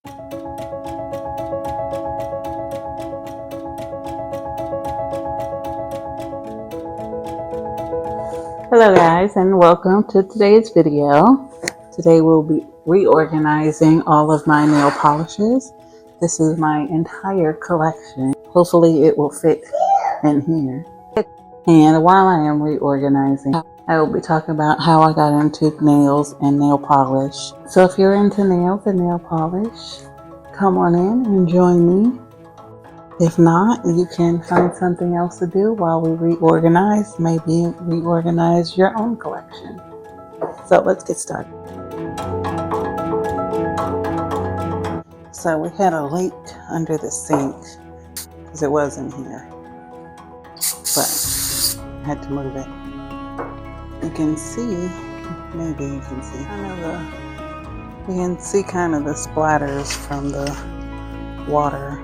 Hello guys, and welcome to today's video. Today we'll be reorganizing all of my nail polishes. This is my entire collection. Hopefully it will fit in here. And while I am reorganizing, I will be talking about how I got into nails and nail polish. So if you're into nails and nail polish, come on in and join me. If not, you can find something else to do while we reorganize. Maybe reorganize your own collection. So let's get started. So we had a leak under the sink because it was in here, but I had to move it. You can see, maybe you can see kind of the splatters from the water.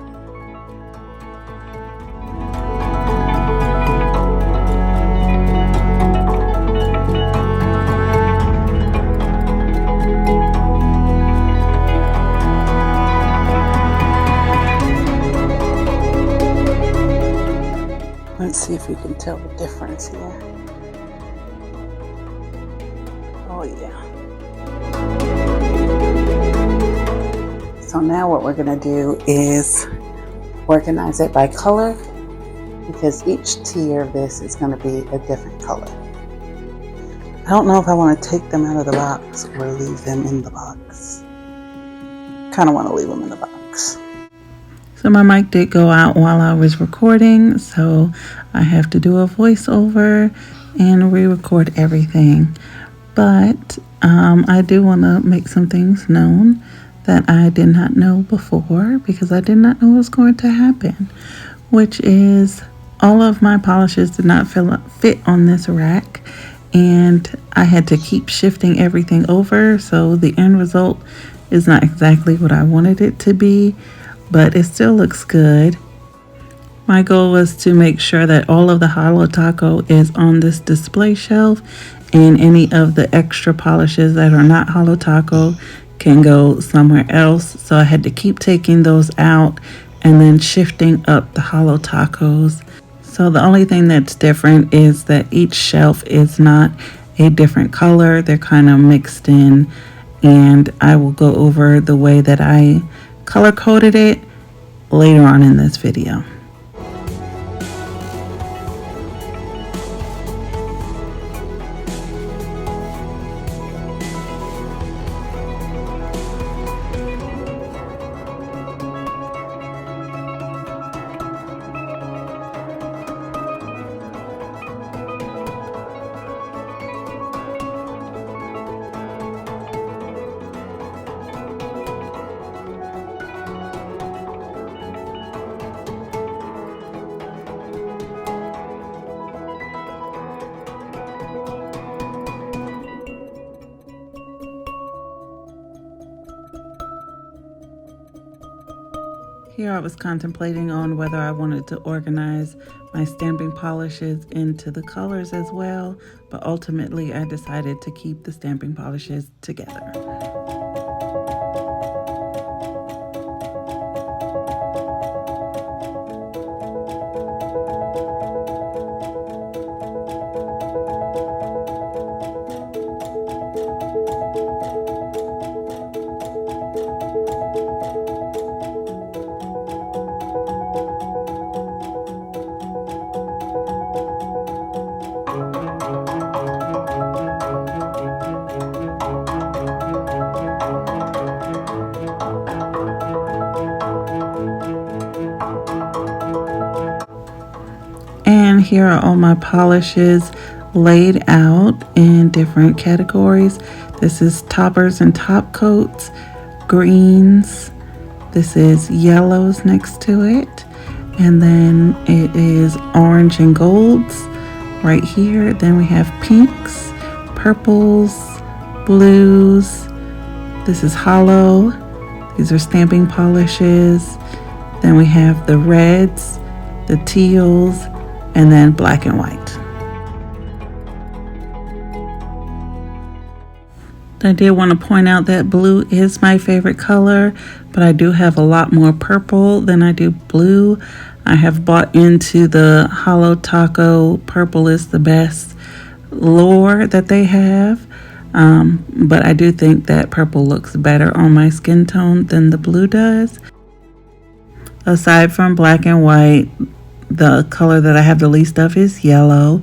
Let's see if you can tell the difference here. Oh yeah. So now what we're going to do is organize it by color, because each tier of this is going to be a different color. I don't know if I want to take them out of the box or leave them in the box. Kind of want to leave them in the box. So my mic did go out while I was recording, so I have to do a voiceover and re-record everything. But I do want to make some things known that I did not know before, because I did not know what was going to happen, which is all of my polishes did not fit on this rack, and I had to keep shifting everything over, so the end result is not exactly what I wanted it to be, but it still looks good. My goal was to make sure that all of the Holo Taco is on this display shelf, and any of the extra polishes that are not Holo Taco can go somewhere else. So I had to keep taking those out and then shifting up the Holo Tacos. So the only thing that's different is that each shelf is not a different color. They're kind of mixed in, and I will go over the way that I color coded it later on in this video. Here I was contemplating on whether I wanted to organize my stamping polishes into the colors as well, but ultimately I decided to keep the stamping polishes together. And here are all my polishes laid out in different categories. This is toppers and top coats, greens. This is yellows next to it. And then it is orange and golds right here. Then we have pinks, purples, blues. This is hollow. These are stamping polishes. Then we have the reds, the teals, and then black and white. I did want to point out that blue is my favorite color, but I do have a lot more purple than I do blue. I have bought into the Holo Taco purple is the best lore that they have. But I do think that purple looks better on my skin tone than the blue does. Aside from black and white, the color that I have the least of is yellow,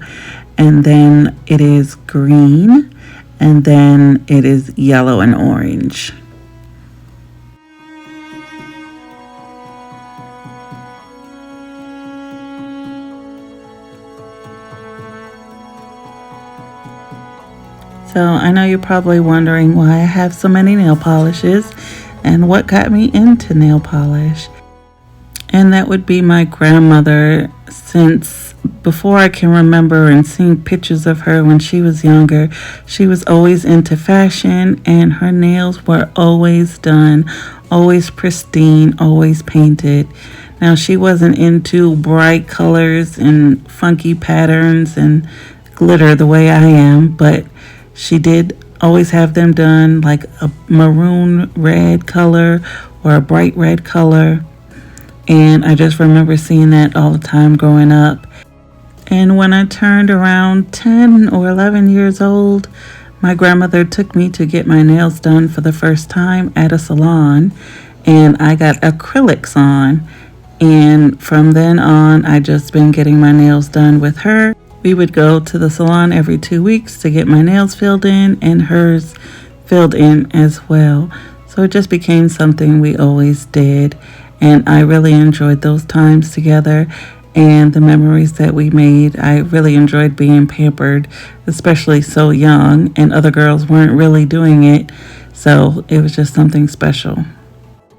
and then it is green, and then it is yellow and orange. So I know you're probably wondering why I have so many nail polishes and what got me into nail polish. And that would be my grandmother. Since before I can remember and seeing pictures of her when she was younger, she was always into fashion, and her nails were always done, always pristine, always painted. Now, she wasn't into bright colors and funky patterns and glitter the way I am, but she did always have them done like a maroon red color or a bright red color. And I just remember seeing that all the time growing up. And when I turned around 10 or 11 years old, my grandmother took me to get my nails done for the first time at a salon, and I got acrylics on. And from then on, I just been getting my nails done with her. We would go to the salon every 2 weeks to get my nails filled in and hers filled in as well. So it just became something we always did. And I really enjoyed those times together and the memories that we made. I really enjoyed being pampered, especially so young, and other girls weren't really doing it. So it was just something special.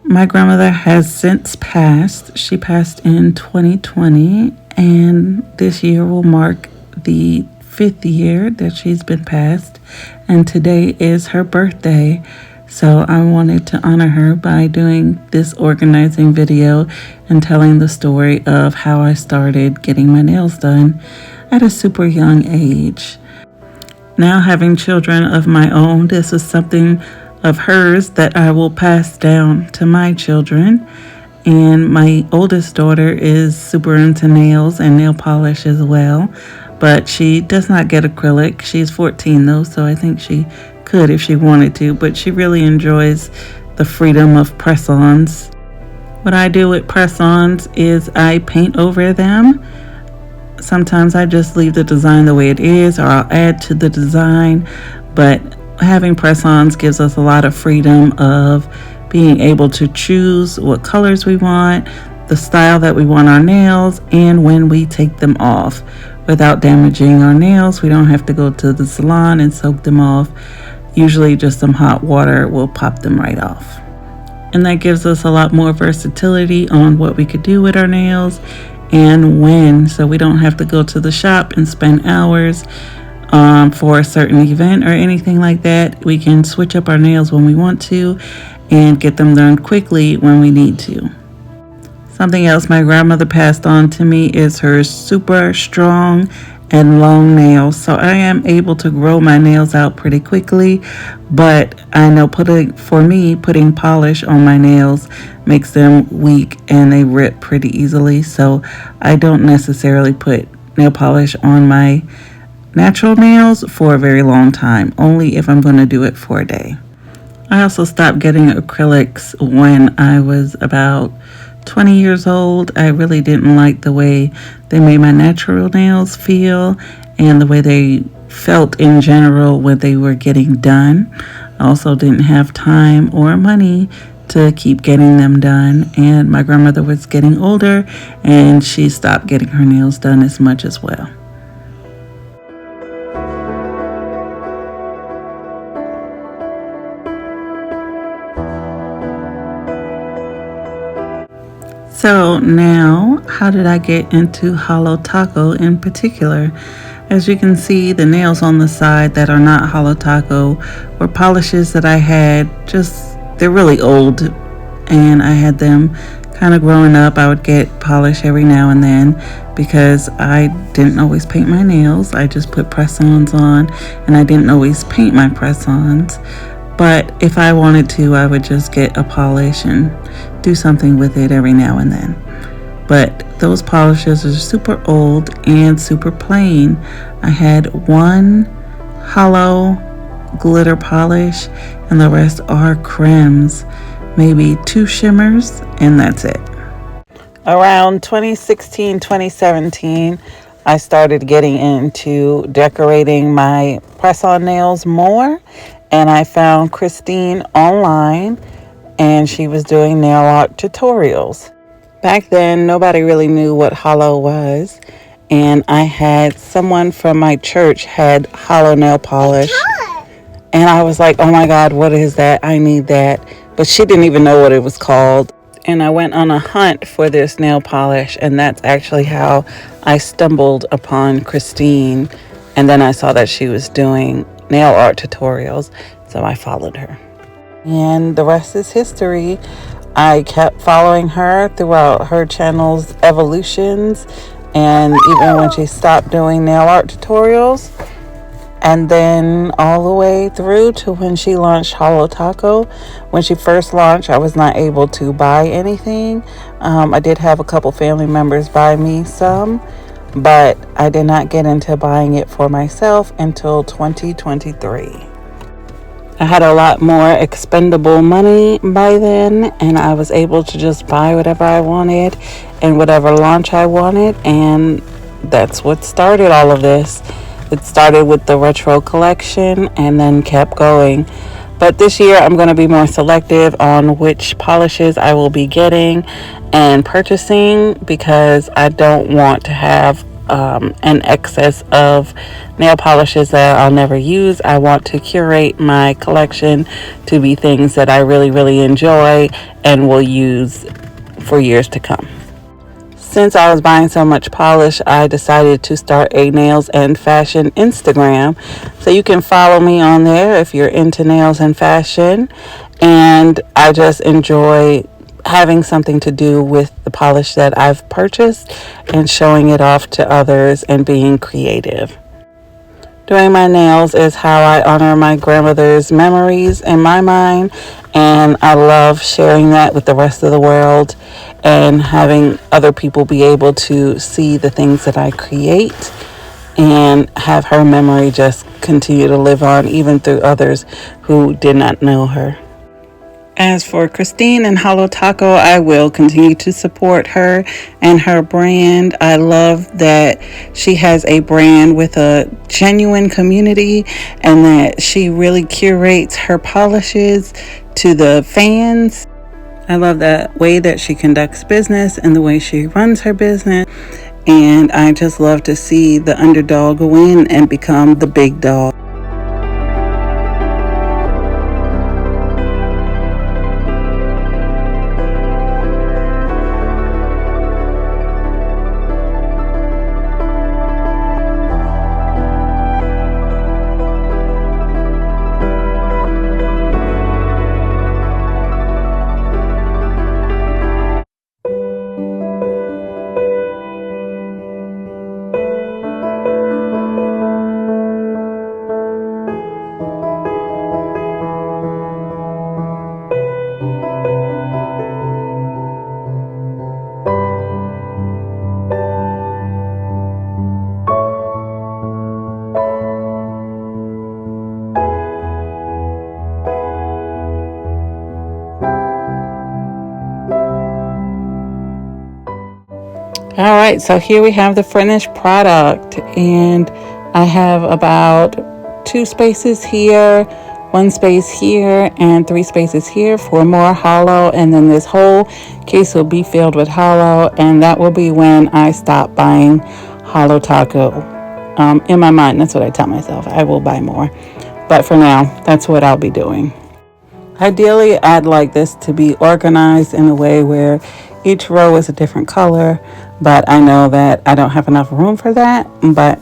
My grandmother has since passed. She passed in 2020, and this year will mark the 5th year that she's been passed. And today is her birthday. So I wanted to honor her by doing this organizing video and telling the story of how I started getting my nails done at a super young age. Now, having children of my own, this is something of hers that I will pass down to my children. And my oldest daughter is super into nails and nail polish as well, but she does not get acrylic. She's 14 though, so I think she could if she wanted to, but she really enjoys the freedom of press-ons. What I do with press-ons is I paint over them. Sometimes I just leave the design the way it is, or I'll add to the design, but having press-ons gives us a lot of freedom of being able to choose what colors we want, the style that we want our nails, and when we take them off without damaging our nails. We don't have to go to the salon and soak them off. Usually just some hot water will pop them right off. And that gives us a lot more versatility on what we could do with our nails and when. So we don't have to go to the shop and spend hours for a certain event or anything like that. We can switch up our nails when we want to and get them done quickly when we need to. Something else my grandmother passed on to me is her super strong and long nails. So I am able to grow my nails out pretty quickly, but I know putting polish on my nails makes them weak and they rip pretty easily. So I don't necessarily put nail polish on my natural nails for a very long time, only if I'm going to do it for a day. I also stopped getting acrylics when I was about 20 years old. I really didn't like the way they made my natural nails feel and the way they felt in general when they were getting done. I also didn't have time or money to keep getting them done, and my grandmother was getting older and she stopped getting her nails done as much as well. So now, how did I get into Holo Taco in particular? As you can see, the nails on the side that are not Holo Taco were polishes that I had they're really old and I had them kind of growing up. I would get polish every now and then because I didn't always paint my nails. I just put press-ons on, and I didn't always paint my press-ons. But if I wanted to, I would just get a polish and do something with it every now and then. But those polishes are super old and super plain. I had one hollow glitter polish, and the rest are cremes. Maybe 2 shimmers, and that's it. Around 2016, 2017, I started getting into decorating my press-on nails more, and I found Christine online, and she was doing nail art tutorials. Back then, nobody really knew what holo was, and I had someone from my church had holo nail polish, and I was like, oh my God, what is that? I need that. But she didn't even know what it was called. And I went on a hunt for this nail polish, and that's actually how I stumbled upon Christine. And then I saw that she was doing nail art tutorials, so I followed her. And the rest is history. I kept following her throughout her channel's evolutions, and even when she stopped doing nail art tutorials, and then all the way through to when she launched Holo Taco. When she first launched, I was not able to buy anything. I did have a couple family members buy me some, but I did not get into buying it for myself until 2023. I had a lot more expendable money by then, and I was able to just buy whatever I wanted and whatever launch I wanted, and that's what started all of this. It started with the retro collection and then kept going. But this year I'm going to be more selective on which polishes I will be getting and purchasing, because I don't want to have an excess of nail polishes that I'll never use. I want to curate my collection to be things that I really, really enjoy and will use for years to come. Since I was buying so much polish, I decided to start a nails and fashion Instagram. So you can follow me on there if you're into nails and fashion. And I just enjoy having something to do with the polish that I've purchased and showing it off to others and being creative. Doing my nails is how I honor my grandmother's memories in my mind, and I love sharing that with the rest of the world and having other people be able to see the things that I create and have her memory just continue to live on even through others who did not know her. As for Christine and Holo Taco, I will continue to support her and her brand. I love that she has a brand with a genuine community and that she really curates her polishes to the fans. I love the way that she conducts business and the way she runs her business. And I just love to see the underdog win and become the big dog. All right, so here we have the finished product, and I have about 2 spaces here, 1 space here, and 3 spaces here for more holo, and then this whole case will be filled with holo, and that will be when I stop buying Holo Taco. In my mind, that's what I tell myself. I will buy more, but for now, that's what I'll be doing. Ideally, I'd like this to be organized in a way where each row is a different color, but I know that I don't have enough room for that. But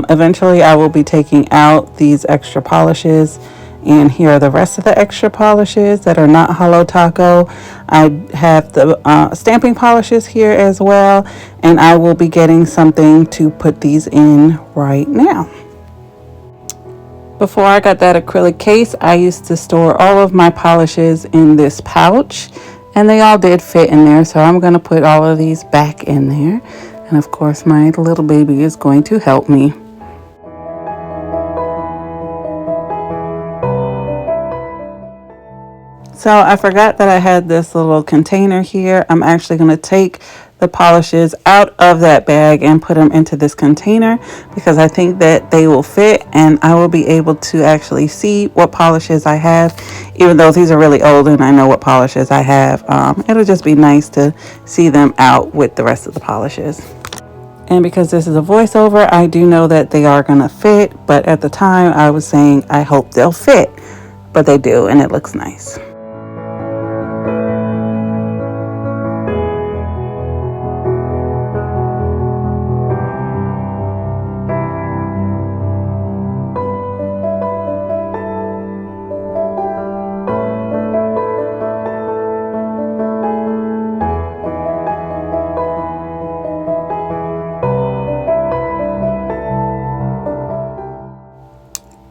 eventually I will be taking out these extra polishes And here are the rest of the extra polishes that are not Holo Taco. I have the stamping polishes here as well, and I will be getting something to put these in right now. Before I got that acrylic case, I used to store all of my polishes in this pouch, and they all did fit in there, so I'm going to put all of these back in there. And of course, my little baby is going to help me. So I forgot that I had this little container here. I'm actually going to take the polishes out of that bag and put them into this container because I think that they will fit, and I will be able to actually see what polishes I have. Even though these are really old and I know what polishes I have, it'll just be nice to see them out with the rest of the polishes. And because this is a voiceover, I do know that they are going to fit, but at the time I was saying I hope they'll fit, but they do, and it looks nice.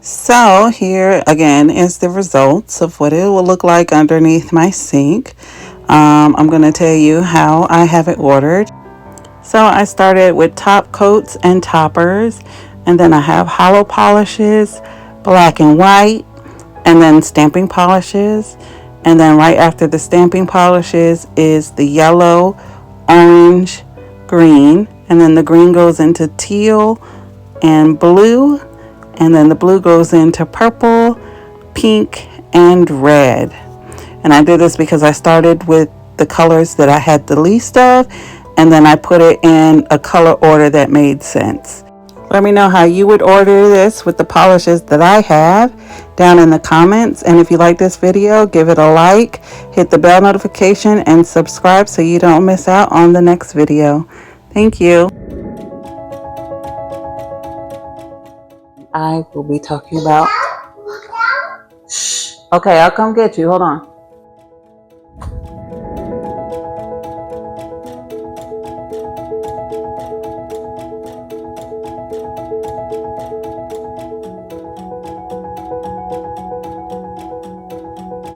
So here again is the results of what it will look like underneath my sink. I'm going to tell you how I have it ordered. So I started with top coats and toppers, and then I have hollow polishes, black and white, and then stamping polishes. And then right after the stamping polishes is the yellow, orange, green, and then the green goes into teal and blue. And then the blue goes into purple, pink, and red. And I did this because I started with the colors that I had the least of, and then I put it in a color order that made sense. Let me know how you would order this with the polishes that I have down in the comments. And if you like this video, give it a like, hit the bell notification, and subscribe so you don't miss out on the next video. Thank you. I will be talking about... Shh. Okay, I'll come get you. Hold on.